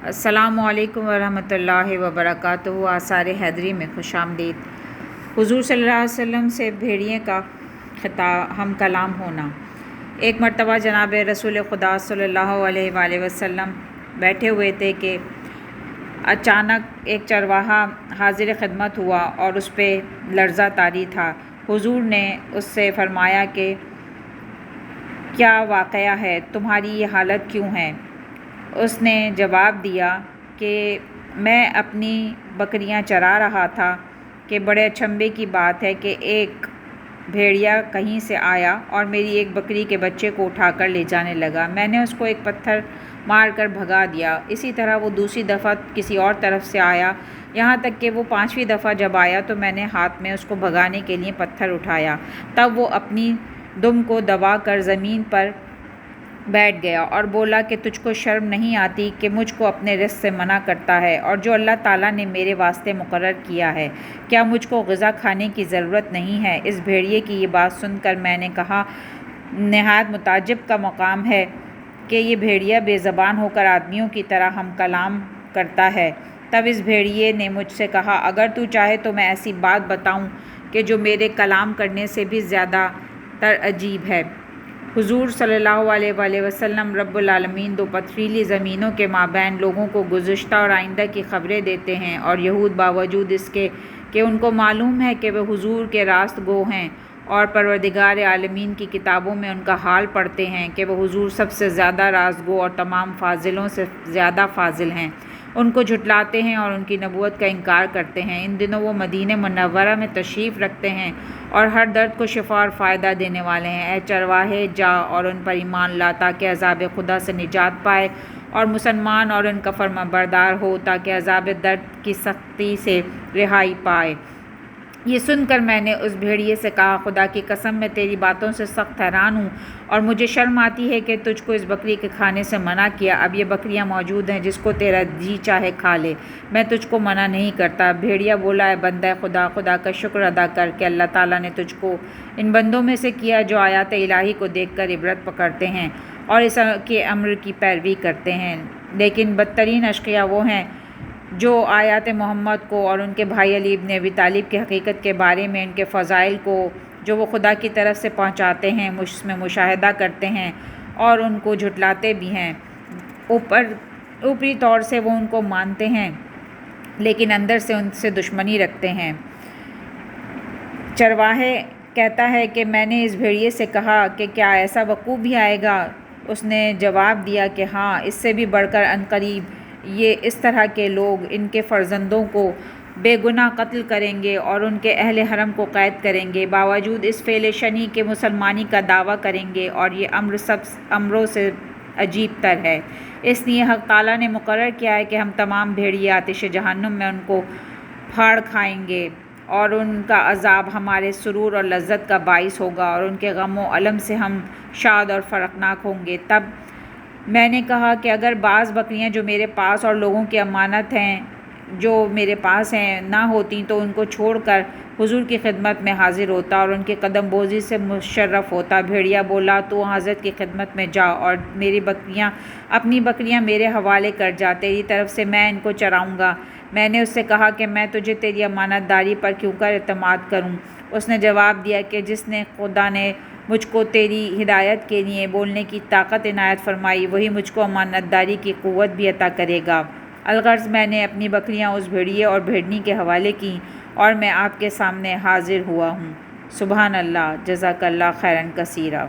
السلام علیکم ورحمۃ اللہ وبرکاتہ۔ آثار حیدری میں خوش آمدید۔ حضور صلی اللہ علیہ وسلم سے بھیڑیے کا ہم کلام ہونا۔ ایک مرتبہ جناب رسول خدا صلی اللہ علیہ وآلہ وسلم بیٹھے ہوئے تھے کہ اچانک ایک چرواہا حاضر خدمت ہوا اور اس پہ لرزہ طاری تھا۔ حضور نے اس سے فرمایا کہ کیا واقعہ ہے، تمہاری یہ حالت کیوں ہے؟ اس نے جواب دیا کہ میں اپنی بکریاں چرا رہا تھا کہ بڑے اچنبھے کی بات ہے کہ ایک بھیڑیا کہیں سے آیا اور میری ایک بکری کے بچے کو اٹھا کر لے جانے لگا۔ میں نے اس کو ایک پتھر مار کر بھگا دیا۔ اسی طرح وہ دوسری دفعہ کسی اور طرف سے آیا، یہاں تک کہ وہ 5ویں دفعہ جب آیا تو میں نے ہاتھ میں اس کو بھگانے کے لیے پتھر اٹھایا۔ تب وہ اپنی دم کو دبا کر زمین پر بیٹھ گیا اور بولا کہ تجھ کو شرم نہیں آتی کہ مجھ کو اپنے رزق سے منع کرتا ہے، اور جو اللہ تعالیٰ نے میرے واسطے مقرر کیا ہے، کیا مجھ کو غذا کھانے کی ضرورت نہیں ہے؟ اس بھیڑیے کی یہ بات سن کر میں نے کہا، نہایت متعجب کا مقام ہے کہ یہ بھیڑیا بے زبان ہو کر آدمیوں کی طرح ہم کلام کرتا ہے۔ تب اس بھیڑیے نے مجھ سے کہا، اگر تو چاہے تو میں ایسی بات بتاؤں کہ جو میرے کلام کرنے سے بھی زیادہ تر عجیب ہے۔ حضور صلی اللہ علیہ وآلہ وسلم رب العالمین دو پتھریلی زمینوں کے مابین لوگوں کو گزشتہ اور آئندہ کی خبریں دیتے ہیں، اور یہود باوجود اس کے کہ ان کو معلوم ہے کہ وہ حضور کے راست گو ہیں اور پروردگار عالمین کی کتابوں میں ان کا حال پڑھتے ہیں کہ وہ حضور سب سے زیادہ راست گو اور تمام فاضلوں سے زیادہ فاضل ہیں، ان کو جھٹلاتے ہیں اور ان کی نبوت کا انکار کرتے ہیں۔ ان دنوں وہ مدینہ منورہ میں تشریف رکھتے ہیں اور ہر درد کو شفا اور فائدہ دینے والے ہیں۔ اے چرواہے، جا اور ان پر ایمان لا تاکہ عذاب خدا سے نجات پائے، اور مسلمان اور ان کا فرما بردار ہو تاکہ عذاب درد کی سختی سے رہائی پائے۔ یہ سن کر میں نے اس بھیڑیے سے کہا، خدا کی قسم میں تیری باتوں سے سخت حیران ہوں، اور مجھے شرم آتی ہے کہ تجھ کو اس بکری کے کھانے سے منع کیا۔ اب یہ بکریاں موجود ہیں، جس کو تیرا جی چاہے کھا لے، میں تجھ کو منع نہیں کرتا۔ بھیڑیا بولا، اے بندہ خدا، خدا کا شکر ادا کر کہ اللہ تعالیٰ نے تجھ کو ان بندوں میں سے کیا جو آیات الہی کو دیکھ کر عبرت پکڑتے ہیں اور اس کے امر کی پیروی کرتے ہیں۔ لیکن بدترین اشقیاء وہ ہیں جو آیات محمد کو اور ان کے بھائی علی ابن ابی طالب کی حقیقت کے بارے میں ان کے فضائل کو جو وہ خدا کی طرف سے پہنچاتے ہیں اس میں مشاہدہ کرتے ہیں اور ان کو جھٹلاتے بھی ہیں۔ اوپری طور سے وہ ان کو مانتے ہیں لیکن اندر سے ان سے دشمنی رکھتے ہیں۔ چرواہے کہتا ہے کہ میں نے اس بھیڑیے سے کہا کہ کیا ایسا وقوع بھی آئے گا؟ اس نے جواب دیا کہ ہاں، اس سے بھی بڑھ کر عنقریب یہ اس طرح کے لوگ ان کے فرزندوں کو بے گناہ قتل کریں گے اور ان کے اہل حرم کو قید کریں گے، باوجود اس فعل شنیع کے مسلمانی کا دعویٰ کریں گے، اور یہ امر سب امروں سے عجیب تر ہے۔ اس لیے حق تعالیٰ نے مقرر کیا ہے کہ ہم تمام بھیڑیے آتش جہنم میں ان کو پھاڑ کھائیں گے، اور ان کا عذاب ہمارے سرور اور لذت کا باعث ہوگا، اور ان کے غم و الم سے ہم شاد اور فرقناک ہوں گے۔ تب میں نے کہا کہ اگر بعض بکریاں جو میرے پاس اور لوگوں کی امانت ہیں جو میرے پاس ہیں نہ ہوتیں تو ان کو چھوڑ کر حضور کی خدمت میں حاضر ہوتا اور ان کے قدم بوزی سے مشرف ہوتا۔ بھیڑیا بولا، تو حضرت کی خدمت میں جا اور اپنی بکریاں میرے حوالے کر جا، تیری طرف سے میں ان کو چراؤں گا۔ میں نے اس سے کہا کہ میں تجھے تیری امانت داری پر کیوں کر اعتماد کروں؟ اس نے جواب دیا کہ جس نے خدا نے مجھ کو تیری ہدایت کے لیے بولنے کی طاقت عنایت فرمائی، وہی مجھ کو امانت داری کی قوت بھی عطا کرے گا۔ الغرض میں نے اپنی بکریاں اس بھیڑیے اور بھیڑنی کے حوالے کیں اور میں آپ کے سامنے حاضر ہوا ہوں۔ سبحان اللہ، جزاک اللہ خیرا کثیرا۔